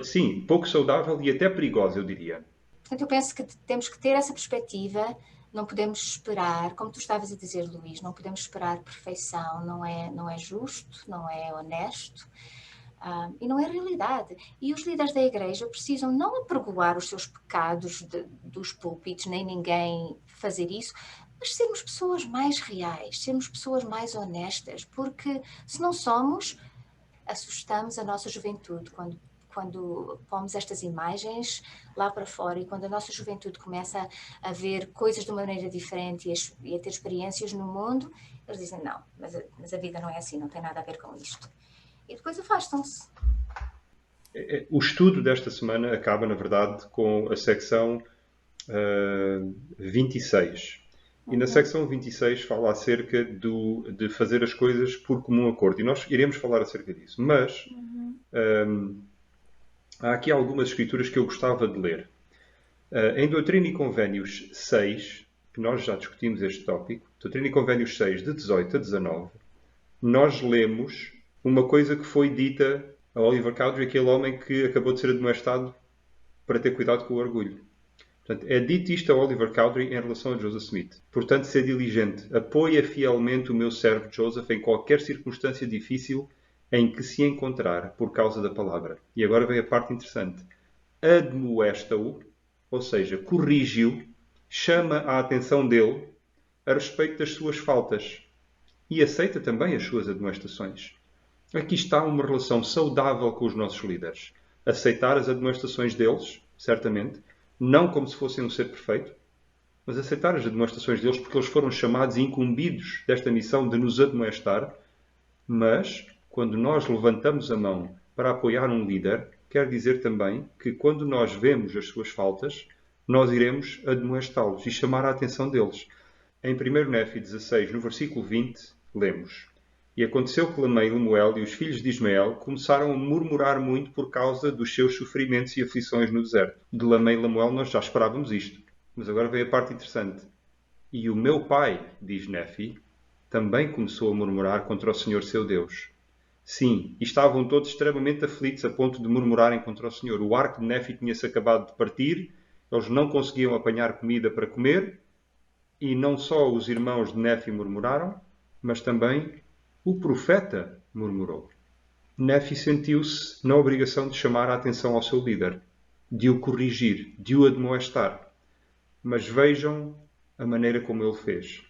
S2: Sim, pouco saudável e até perigosa, eu diria.
S3: Portanto, eu penso que temos que ter essa perspectiva, não podemos esperar, como tu estavas a dizer, Luís, não podemos esperar perfeição, não é justo, não é honesto. E não é realidade. E os líderes da Igreja precisam não apregoar os seus pecados dos púlpitos, nem ninguém fazer isso, mas sermos pessoas mais reais, sermos pessoas mais honestas, porque se não somos, assustamos a nossa juventude quando pomos estas imagens lá para fora e quando a nossa juventude começa a ver coisas de uma maneira diferente e a ter experiências no mundo, eles dizem: não, mas a vida não é assim, não tem nada a ver com isto. E depois afastam-se.
S2: O estudo desta semana acaba, na verdade, com a secção 26. E na secção 26 fala acerca de fazer as coisas por comum acordo. E nós iremos falar acerca disso. Mas há aqui algumas escrituras que eu gostava de ler. Em Doutrina e Convênios 6, que nós já discutimos este tópico, Doutrina e Convênios 6, de 18 a 19, nós lemos uma coisa que foi dita a Oliver Cowdery, aquele homem que acabou de ser admoestado para ter cuidado com o orgulho. Portanto, é dito isto a Oliver Cowdery em relação a Joseph Smith. Portanto, ser diligente. Apoia fielmente o meu servo Joseph em qualquer circunstância difícil em que se encontrar por causa da palavra. E agora vem a parte interessante. Admoesta-o, ou seja, corrige-o, chama a atenção dele a respeito das suas faltas e aceita também as suas admoestações. Aqui está uma relação saudável com os nossos líderes. Aceitar as admoestações deles, certamente, não como se fossem um ser perfeito, mas aceitar as admoestações deles porque eles foram chamados e incumbidos desta missão de nos admoestar. Mas, quando nós levantamos a mão para apoiar um líder, quer dizer também que quando nós vemos as suas faltas, nós iremos admoestá-los e chamar a atenção deles. Em 1 Néfi 16, no versículo 20, lemos: E aconteceu que Lamém, Lemuel e os filhos de Ismael começaram a murmurar muito por causa dos seus sofrimentos e aflições no deserto. De Lamém e Lemuel nós já esperávamos isto. Mas agora vem a parte interessante. E o meu pai, diz Néfi, também começou a murmurar contra o Senhor seu Deus. Sim, e estavam todos extremamente aflitos a ponto de murmurarem contra o Senhor. O arco de Néfi tinha-se acabado de partir, eles não conseguiam apanhar comida para comer, e não só os irmãos de Néfi murmuraram, mas também o profeta murmurou. Néfi sentiu-se na obrigação de chamar a atenção ao seu líder, de o corrigir, de o admoestar. Mas vejam a maneira como ele fez.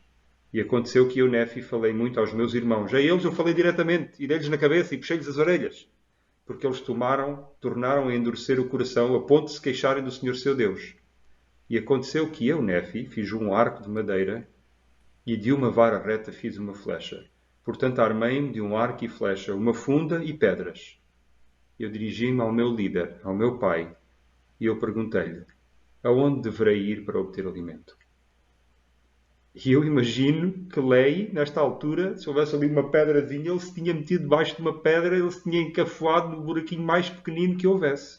S2: E aconteceu que eu, Néfi, falei muito aos meus irmãos. A eles eu falei diretamente, e dei-lhes na cabeça e puxei-lhes as orelhas, porque eles tornaram a endurecer o coração a ponto de se queixarem do Senhor seu Deus. E aconteceu que eu, Néfi, fiz um arco de madeira e de uma vara reta fiz uma flecha. Portanto, armei-me de um arco e flecha, uma funda e pedras. Eu dirigi-me ao meu líder, ao meu pai, e eu perguntei-lhe, aonde deverei ir para obter alimento? E eu imagino que Lei, nesta altura, se houvesse ali uma pedrazinha, ele se tinha metido debaixo de uma pedra, ele se tinha encafuado no buraquinho mais pequenino que houvesse.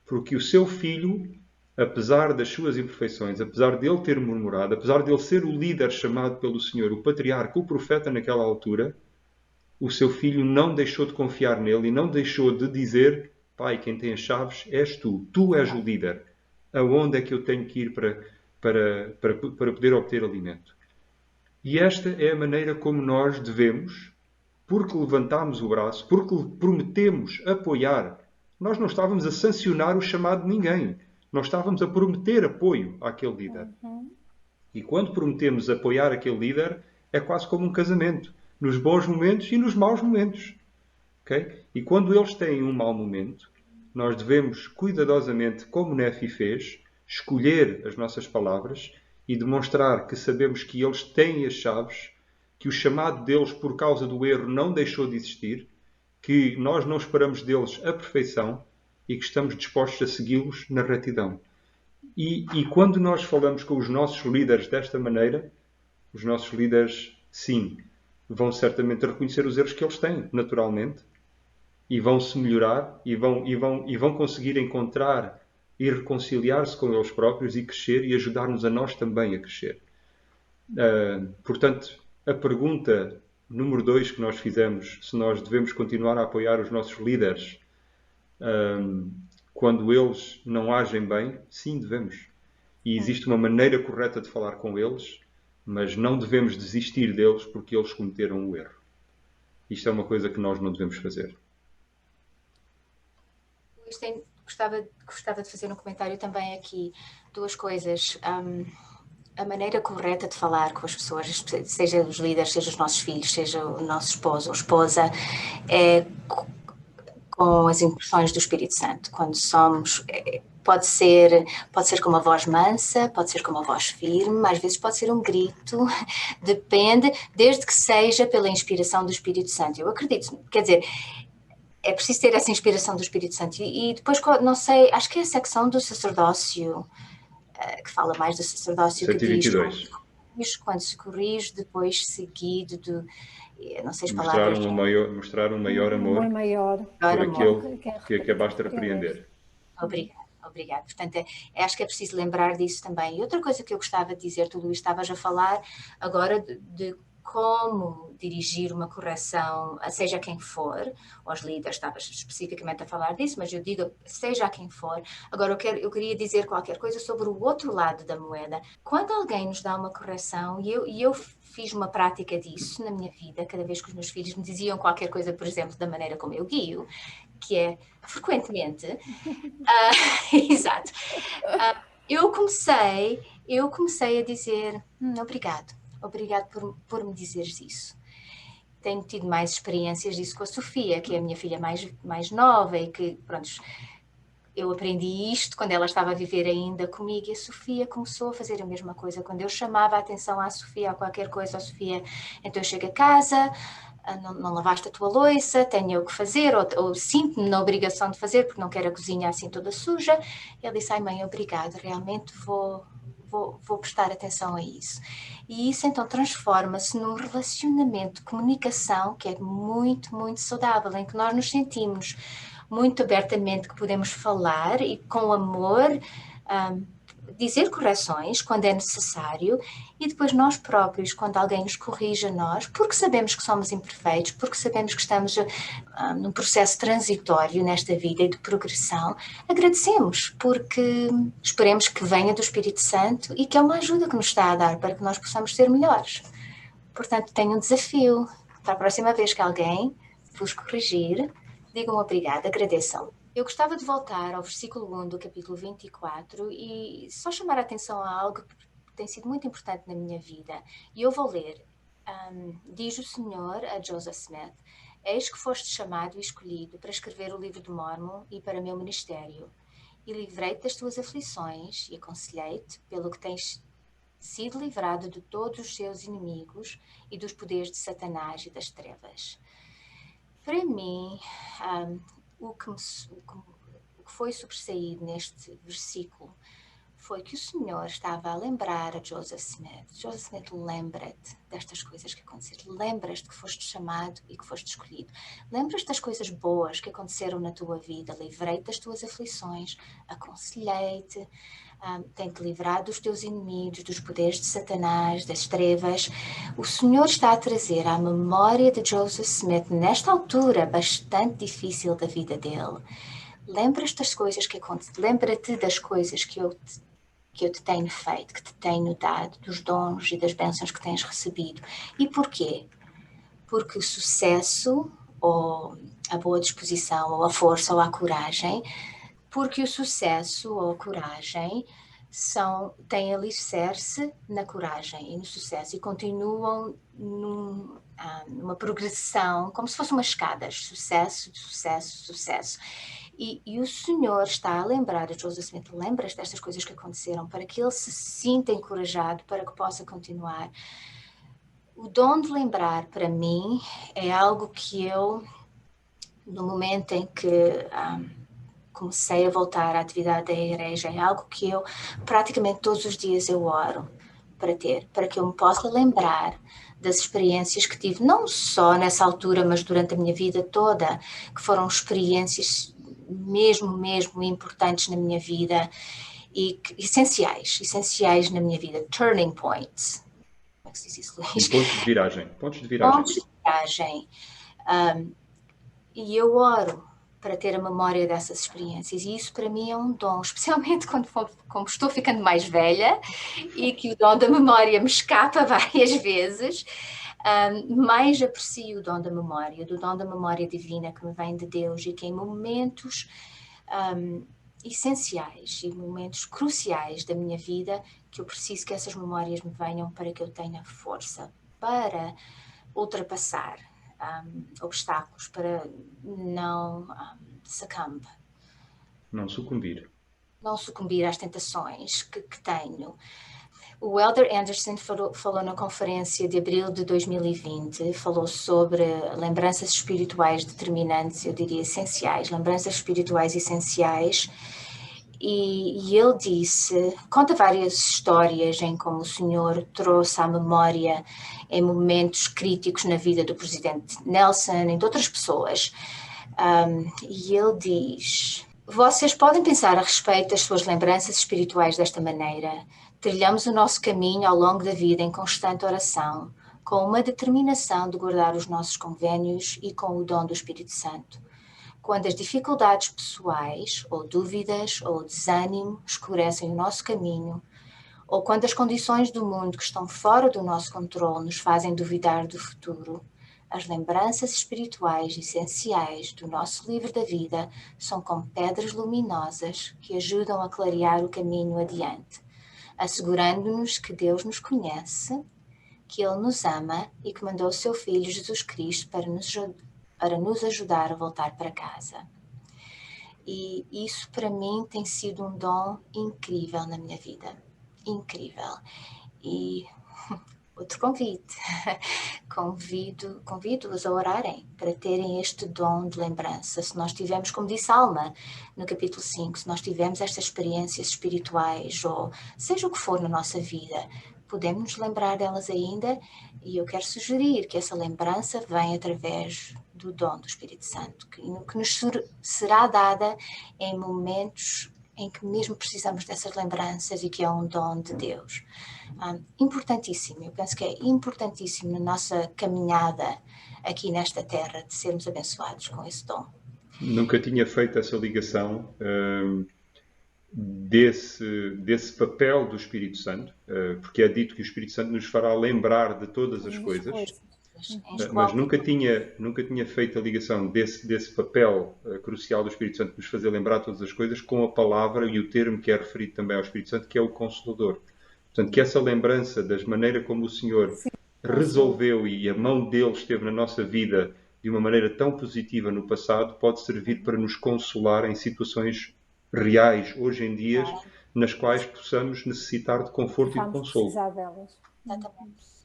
S2: Porque o seu filho, apesar das suas imperfeições, apesar dele ter murmurado, apesar dele ser o líder chamado pelo Senhor, o patriarca, o profeta naquela altura, o seu filho não deixou de confiar nele e não deixou de dizer, pai, quem tem as chaves és tu, tu és o líder. Aonde é que eu tenho que ir para poder obter alimento? E esta é a maneira como nós devemos, porque levantamos o braço, porque prometemos apoiar. Nós não estávamos a sancionar o chamado de ninguém. Nós estávamos a prometer apoio àquele líder. E quando prometemos apoiar aquele líder, é quase como um casamento. Nos bons momentos e nos maus momentos. Okay? E quando eles têm um mau momento, nós devemos cuidadosamente, como Néfi fez, escolher as nossas palavras e demonstrar que sabemos que eles têm as chaves, que o chamado deles por causa do erro não deixou de existir, que nós não esperamos deles a perfeição e que estamos dispostos a segui-los na retidão. E quando nós falamos com os nossos líderes desta maneira, os nossos líderes, sim, vão certamente reconhecer os erros que eles têm, naturalmente, e vão se melhorar e vão conseguir encontrar e reconciliar-se com eles próprios e crescer e ajudar-nos a nós também a crescer. Portanto, a pergunta número 2 que nós fizemos, se nós devemos continuar a apoiar os nossos líderes quando eles não agem bem, sim, devemos. E existe uma maneira correta de falar com eles, mas não devemos desistir deles porque eles cometeram um erro. Isto é uma coisa que nós não devemos fazer.
S3: Gostava de fazer um comentário também aqui. Duas coisas. A maneira correta de falar com as pessoas, seja os líderes, seja os nossos filhos, seja o nosso esposo ou esposa, é com as impressões do Espírito Santo. Quando somos... Pode ser com uma voz mansa, pode ser com uma voz firme, às vezes pode ser um grito, depende, desde que seja pela inspiração do Espírito Santo. Eu acredito, quer dizer, é preciso ter essa inspiração do Espírito Santo. E depois, não sei, acho que é a secção do sacerdócio, que fala mais do sacerdócio,
S2: 122.
S3: que diz quando se corrige, depois seguido de, não sei as
S2: Mostrar
S3: palavras,
S2: mostrar um maior amor
S1: Amor maior.
S2: por
S3: amor.
S2: aquele que acabaste de repreender.
S3: Obrigada. Portanto, acho que é preciso lembrar disso também. E outra coisa que eu gostava de dizer, tu, Luís, estavas a falar agora de como dirigir uma correção, seja quem for, aos líderes, estavas especificamente a falar disso, mas eu digo, seja quem for. Agora, eu queria dizer qualquer coisa sobre o outro lado da moeda. Quando alguém nos dá uma correção, e eu fiz uma prática disso na minha vida, cada vez que os meus filhos me diziam qualquer coisa, por exemplo, da maneira como eu guio, que é frequentemente, exato, eu comecei a dizer obrigado por me dizeres isso. Tenho tido mais experiências disso com a Sofia, que é a minha filha mais nova e que, pronto, eu aprendi isto quando ela estava a viver ainda comigo e a Sofia começou a fazer a mesma coisa. Quando eu chamava a atenção à Sofia a qualquer coisa, a Sofia, então eu chego a casa, não lavaste a tua louça, tenho eu que fazer, ou sinto-me na obrigação de fazer porque não quero a cozinha assim toda suja. Ele disse, ai mãe, obrigado, realmente vou prestar atenção a isso. E isso então transforma-se num relacionamento de comunicação que é muito, muito saudável, em que nós nos sentimos muito abertamente que podemos falar e com amor dizer correções quando é necessário e depois nós próprios, quando alguém nos corrige a nós, porque sabemos que somos imperfeitos, porque sabemos que estamos num processo transitório nesta vida e de progressão, agradecemos, porque esperemos que venha do Espírito Santo e que é uma ajuda que nos está a dar para que nós possamos ser melhores. Portanto, tenho um desafio. Para a próxima vez que alguém vos corrigir, digam obrigado, agradeçam. Eu gostava de voltar ao versículo 1 do capítulo 24 e só chamar a atenção a algo que tem sido muito importante na minha vida. E eu vou ler. Diz o Senhor a Joseph Smith, eis que foste chamado e escolhido para escrever o livro de Mórmon e para meu ministério. E livrei-te das tuas aflições e aconselhei-te pelo que tens sido livrado de todos os seus inimigos e dos poderes de Satanás e das trevas. Para mim, o que foi sobressaído neste versículo foi que o Senhor estava a lembrar a Joseph Smith. Joseph Smith, lembra-te destas coisas que aconteceram. Lembras-te que foste chamado e que foste escolhido. Lembras-te das coisas boas que aconteceram na tua vida. Livrei-te das tuas aflições, aconselhei-te, tem-te livrado dos teus inimigos, dos poderes de Satanás, das trevas. O Senhor está a trazer à memória de Joseph Smith, nesta altura bastante difícil da vida dele. Lembras-te das coisas que aconteceram. Lembra-te das coisas que eu te tenho feito, que te tenho dado, dos dons e das bênçãos que tens recebido. E porquê? Porque o sucesso, ou a boa disposição, ou a força, ou a coragem, porque o sucesso ou a coragem têm alicerce na coragem e no sucesso e continuam numa progressão, como se fossem umas escadas, sucesso, sucesso, sucesso. E o Senhor está a lembrar a Joseph Smith, lembras destas coisas que aconteceram, para que ele se sinta encorajado, para que possa continuar. O dom de lembrar, para mim, é algo que eu, no momento em que comecei a voltar à atividade da igreja, é algo que eu, praticamente todos os dias, eu oro para que eu me possa lembrar das experiências que tive, não só nessa altura, mas durante a minha vida toda, que foram experiências mesmo importantes na minha vida e essenciais na minha vida, turning points. Como é que se diz isso, Luís?
S2: Pontos de viragem.
S3: Pontos de viragem. E eu oro para ter a memória dessas experiências, e isso para mim é um dom, especialmente como estou ficando mais velha e que o dom da memória me escapa várias vezes. Mais aprecio o dom da memória divina que me vem de Deus e que em momentos essenciais e momentos cruciais da minha vida que eu preciso que essas memórias me venham para que eu tenha força para ultrapassar obstáculos, para não sucumbir às tentações que tenho. O Elder Anderson falou na conferência de abril de 2020, falou sobre lembranças espirituais determinantes, eu diria essenciais, lembranças espirituais essenciais, E ele disse, conta várias histórias em como o Senhor trouxe à memória em momentos críticos na vida do presidente Nelson e de outras pessoas. E ele diz: vocês podem pensar a respeito das suas lembranças espirituais desta maneira. Trilhamos o nosso caminho ao longo da vida em constante oração, com uma determinação de guardar os nossos convênios e com o dom do Espírito Santo. Quando as dificuldades pessoais, ou dúvidas, ou desânimo escurecem o nosso caminho, ou quando as condições do mundo que estão fora do nosso controle nos fazem duvidar do futuro, as lembranças espirituais essenciais do nosso livro da vida são como pedras luminosas que ajudam a clarear o caminho adiante, assegurando-nos que Deus nos conhece, que Ele nos ama e que mandou o seu Filho Jesus Cristo para nos ajudar a voltar para casa. E isso para mim tem sido um dom incrível na minha vida. Incrível. E outro convite. Convido-os a orarem para terem este dom de lembrança. Se nós tivermos, como disse Alma no capítulo 5, se nós tivermos estas experiências espirituais ou seja o que for na nossa vida, podemos nos lembrar delas ainda, e eu quero sugerir que essa lembrança venha através do dom do Espírito Santo, que nos será dada em momentos em que mesmo precisamos dessas lembranças e que é um dom de Deus. Importantíssimo, eu penso que é importantíssimo na nossa caminhada aqui nesta terra de sermos abençoados com esse dom.
S2: Nunca tinha feito essa ligação desse papel do Espírito Santo, porque é dito que o Espírito Santo nos fará lembrar de todas as coisas, mas nunca tinha feito a ligação desse papel crucial do Espírito Santo, nos fazer lembrar todas as coisas, com a palavra e o termo que é referido também ao Espírito Santo, que é o Consolador. Portanto, que essa lembrança das maneiras como o Senhor resolveu e a mão dele esteve na nossa vida de uma maneira tão positiva no passado, pode servir para nos consolar em situações reais, hoje em dia, nas quais possamos necessitar de conforto e de consolo.
S1: Precisar delas.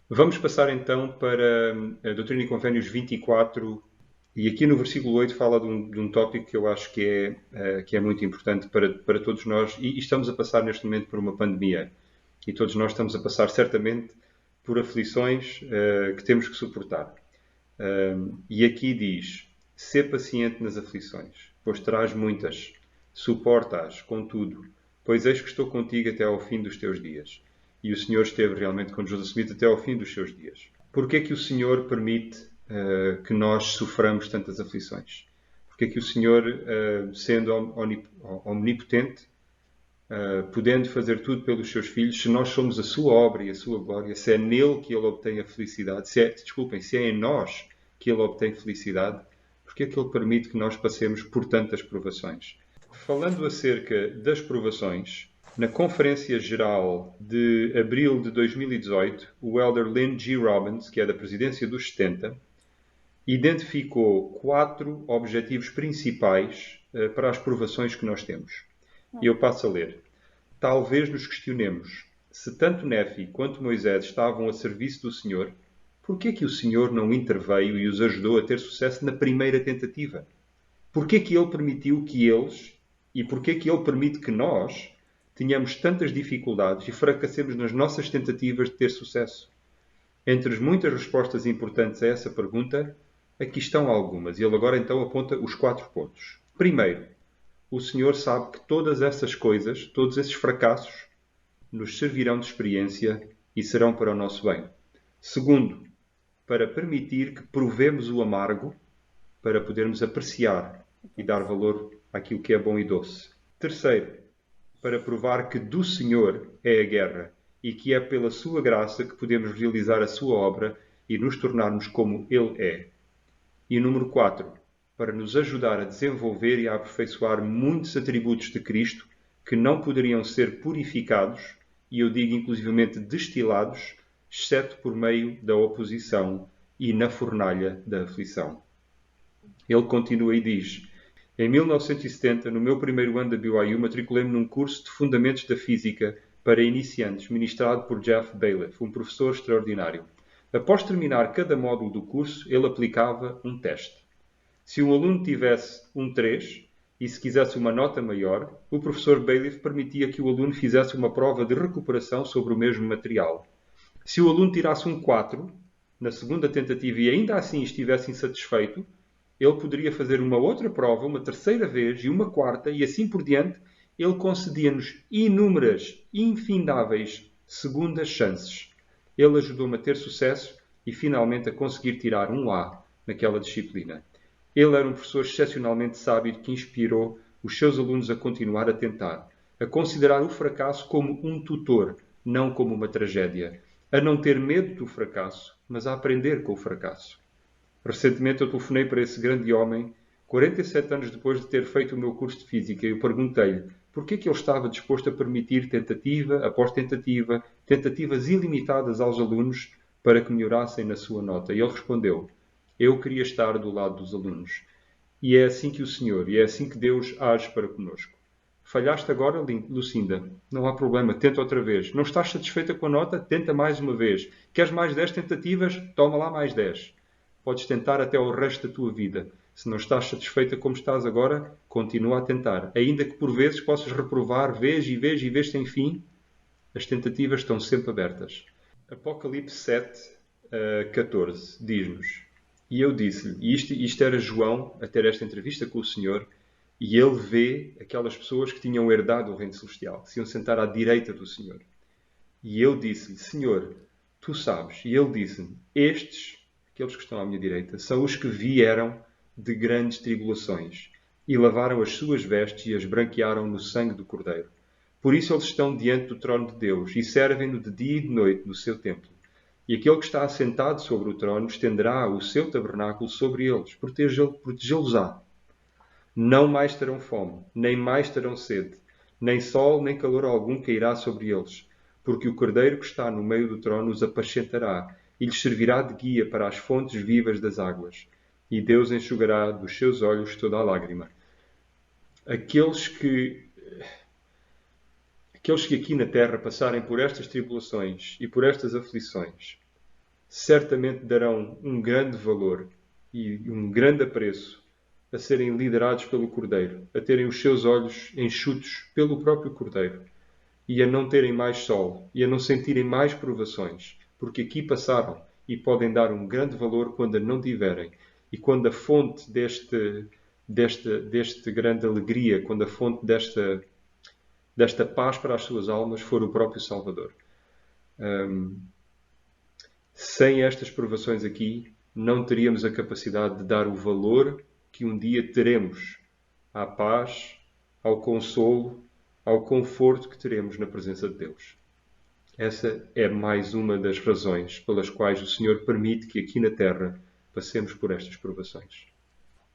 S2: Vamos passar então para a Doutrina e Convênios 24, e aqui no versículo 8 fala de um tópico que eu acho que é muito importante para todos nós, e estamos a passar neste momento por uma pandemia, e todos nós estamos a passar certamente por aflições que temos que suportar. E aqui diz: sê paciente nas aflições, pois terás muitas, suporta-as, contudo, pois eis que estou contigo até ao fim dos teus dias. E o Senhor esteve realmente com Joseph Smith até ao fim dos seus dias. Porquê é que o Senhor permite que nós soframos tantas aflições? Porquê é que o Senhor, sendo omnipotente, podendo fazer tudo pelos seus filhos, se nós somos a sua obra e a sua glória, se é nele que ele obtém a felicidade, se é em nós que ele obtém felicidade, porquê é que ele permite que nós passemos por tantas provações? Falando acerca das provações, na Conferência Geral de abril de 2018, o elder Lynn G. Robbins, que é da Presidência dos 70, identificou 4 objetivos principais para as provações que nós temos. E eu passo a ler. Talvez nos questionemos, se tanto Nefi quanto Moisés estavam a serviço do Senhor, por que é que o Senhor não interveio e os ajudou a ter sucesso na primeira tentativa? Por que é que Ele permitiu que eles, e por que é que Ele permite que nós, tenhamos tantas dificuldades e fracassemos nas nossas tentativas de ter sucesso? Entre as muitas respostas importantes a essa pergunta, aqui estão algumas. E ele agora então aponta os 4 pontos. Primeiro, o Senhor sabe que todas essas coisas, todos esses fracassos, nos servirão de experiência e serão para o nosso bem. Segundo, para permitir que provemos o amargo, para podermos apreciar e dar valor àquilo que é bom e doce. Terceiro, para provar que do Senhor é a guerra e que é pela sua graça que podemos realizar a sua obra e nos tornarmos como Ele é. E número 4, para nos ajudar a desenvolver e a aperfeiçoar muitos atributos de Cristo que não poderiam ser purificados, e eu digo inclusivamente destilados, exceto por meio da oposição e na fornalha da aflição. Ele continua e diz: em 1970, no meu primeiro ano da BYU, matriculei-me num curso de Fundamentos da Física para iniciantes, ministrado por Jeff Bailiff, um professor extraordinário. Após terminar cada módulo do curso, ele aplicava um teste. Se um aluno tivesse um 3, e se quisesse uma nota maior, o professor Bailiff permitia que o aluno fizesse uma prova de recuperação sobre o mesmo material. Se o aluno tirasse um 4 na segunda tentativa e ainda assim estivesse insatisfeito, ele poderia fazer uma outra prova, uma terceira vez e uma quarta, e assim por diante. Ele concedia-nos inúmeras, infindáveis segundas chances. Ele ajudou-me a ter sucesso e finalmente a conseguir tirar um A naquela disciplina. Ele era um professor excepcionalmente sábio que inspirou os seus alunos a continuar a tentar, a considerar o fracasso como um tutor, não como uma tragédia, a não ter medo do fracasso, mas a aprender com o fracasso. Recentemente eu telefonei para esse grande homem, 47 anos depois de ter feito o meu curso de Física, e eu perguntei-lhe porquê que ele estava disposto a permitir tentativa após tentativa, tentativas ilimitadas aos alunos para que melhorassem na sua nota. E ele respondeu: eu queria estar do lado dos alunos. E é assim que o Senhor, e é assim que Deus age para conosco. Falhaste agora, Lucinda? Não há problema, tenta outra vez. Não estás satisfeita com a nota? Tenta mais uma vez. Queres mais 10 tentativas? Toma lá mais 10. Podes tentar até ao resto da tua vida. Se não estás satisfeita como estás agora, continua a tentar. Ainda que por vezes possas reprovar vez e vez e vez sem fim, as tentativas estão sempre abertas. Apocalipse 7, 14, diz-nos: e eu disse-lhe, e isto era João a ter esta entrevista com o Senhor, e ele vê aquelas pessoas que tinham herdado o reino celestial, que se iam sentar à direita do Senhor. E eu disse-lhe: Senhor, tu sabes. E ele disse-me: estes, aqueles que estão à minha direita, são os que vieram de grandes tribulações e lavaram as suas vestes e as branquearam no sangue do Cordeiro. Por isso eles estão diante do trono de Deus e servem-no de dia e de noite no seu templo. E aquele que está assentado sobre o trono estenderá o seu tabernáculo sobre eles, protegê-los-á. Não mais terão fome, nem mais terão sede, nem sol, nem calor algum cairá sobre eles, porque o Cordeiro que está no meio do trono os apacentará e lhes servirá de guia para as fontes vivas das águas. E Deus enxugará dos seus olhos toda a lágrima. Aqueles que aqui na terra passarem por estas tribulações e por estas aflições, certamente darão um grande valor e um grande apreço a serem liderados pelo Cordeiro, a terem os seus olhos enxutos pelo próprio Cordeiro e a não terem mais sol e a não sentirem mais provações, porque aqui passaram e podem dar um grande valor quando a não tiverem. E quando a fonte deste grande alegria, quando a fonte desta paz para as suas almas for o próprio Salvador. Sem estas provações aqui, não teríamos a capacidade de dar o valor que um dia teremos à paz, ao consolo, ao conforto que teremos na presença de Deus. Essa é mais uma das razões pelas quais o Senhor permite que aqui na Terra passemos por estas provações.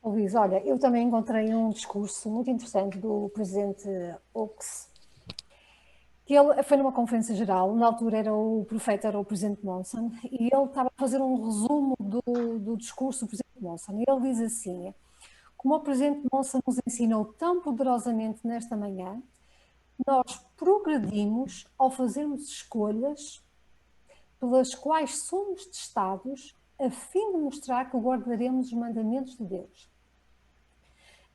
S1: Luís, olha, eu também encontrei um discurso muito interessante do presidente Oaks, que ele foi numa conferência geral, na altura era o presidente Monson, e ele estava a fazer um resumo do discurso do presidente Monson, e ele diz assim: como o presidente Monson nos ensinou tão poderosamente nesta manhã, nós progredimos ao fazermos escolhas pelas quais somos testados a fim de mostrar que guardaremos os mandamentos de Deus.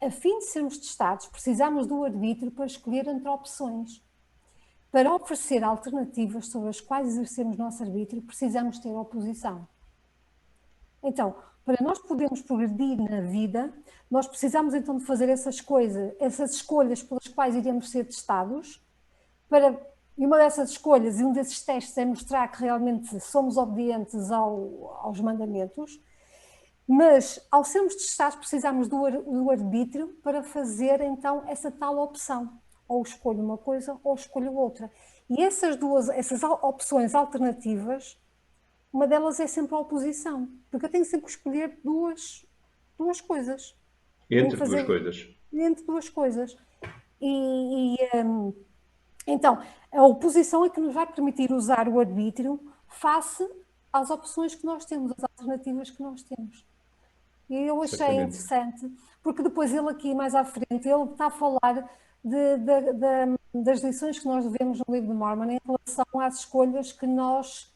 S1: A fim de sermos testados, precisamos do arbítrio para escolher entre opções. Para oferecer alternativas sobre as quais exercemos nosso arbítrio, precisamos ter oposição. Então, para nós podermos progredir na vida, nós precisamos então de fazer essas escolhas pelas quais iremos ser testados, e uma dessas escolhas e um desses testes é mostrar que realmente somos obedientes aos mandamentos, mas ao sermos testados precisamos do arbítrio para fazer então essa tal opção. Ou escolho uma coisa ou escolho outra. E essas opções alternativas, uma delas é sempre a oposição, porque eu tenho sempre que escolher duas coisas.
S2: Entre duas coisas.
S1: Entre duas coisas. Então, a oposição é que nos vai permitir usar o arbítrio face às opções que nós temos, às alternativas que nós temos. E eu achei interessante, porque depois ele aqui mais à frente, ele está a falar das lições que nós devemos no livro de Mormon em relação às escolhas que nós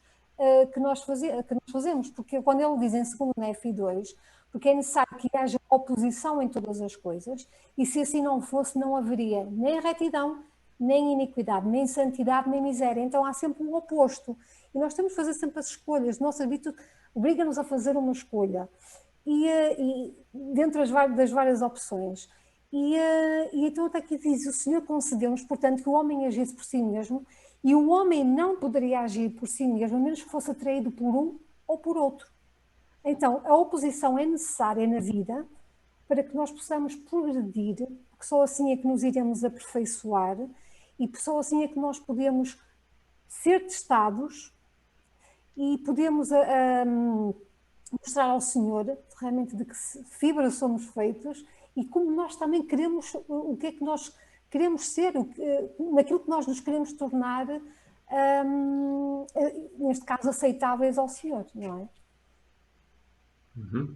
S1: fazemos, porque quando ele diz em 2 Nefi 2, porque é necessário que haja oposição em todas as coisas, e se assim não fosse, não haveria nem retidão, nem iniquidade, nem santidade, nem miséria. Então há sempre um oposto. E nós temos que fazer sempre as escolhas. O nosso arbítrio obriga-nos a fazer uma escolha. E dentro das várias opções. E então até aqui diz, o Senhor concedeu-nos, portanto, que o homem agisse por si mesmo, e o homem não poderia agir por si mesmo, a menos que fosse atraído por um ou por outro. Então, a oposição é necessária na vida para que nós possamos progredir, porque só assim é que nos iremos aperfeiçoar, e só assim é que nós podemos ser testados e podemos mostrar ao Senhor realmente de que fibra somos feitos e como nós também queremos, o que é que nós queremos ser, naquilo que nós nos queremos tornar, neste caso, aceitáveis ao Senhor, não é?
S2: Uhum.